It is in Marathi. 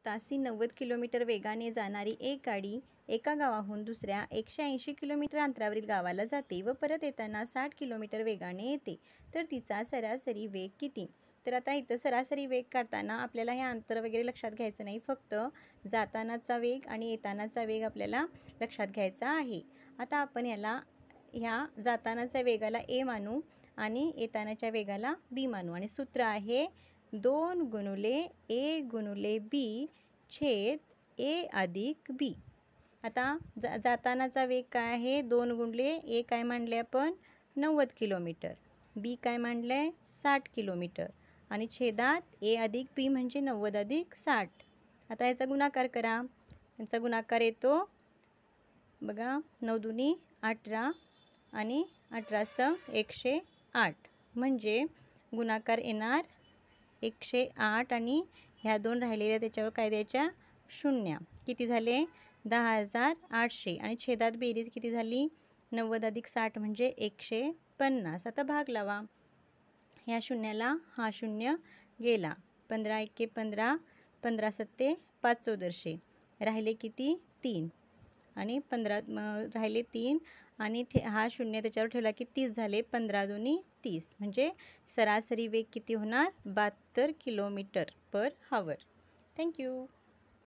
तासी 90 किलोमीटर वेगाने जाणारी एक गाडी एका गावाहून दुसऱ्या 180 किलोमीटर अंतरावरील गावाला जाते व परत येताना 60 किलोमीटर वेगाने येते, तर तिचा सरासरी वेग किती? तर आता इथं सरासरी वेग काढताना आपल्याला हे अंतर वगैरे लक्षात घ्यायचं नाही, फक्त जातानाचा वेग आणि येतानाचा वेग आपल्याला लक्षात घ्यायचा आहे. आता आपण ह्या जातानाच्या वेगाला ए मानू आणि येतानाच्या वेगाला बी मानू आणि सूत्र आहे 2 गुणुले ए गुणुले बी छेद ए अधिक बी. आता जातानाचा वेग काय आहे? 2 गुणले ए काय मांडले आपण? 90 किलोमीटर. बी काय मांडलं आहे? 60 किलोमीटर. आणि छेदात ए अधिक बी म्हणजे 90 अधिक 60. आता याचा गुणाकार करा. याचा गुणाकार येतो बघा, 9 दुनी 18 आणि 18 108 म्हणजे गुणाकार येणार 108 आणि ह्या दोन राहिलेल्या त्याच्यावर काय द्यायच्या? 0. किती झाले? 10,800 आणि छेदात बेरीज किती झाली? 90 अधिक 60 म्हणजे 150. आता भाग लावा. ह्या शून्याला हा शून्य गेला. 15 एके 15, 15 सत्ते 5 चौदरशे. राहिले किती? 3 आणि 15 राहिले 3 आणि हा शून्य त्याच्यावर ठेवला की 30 झाले. 15 दुनी 30 म्हणजे सरासरी वेग किती होणार? 72 किलोमीटर पर हावर. थँक्यू.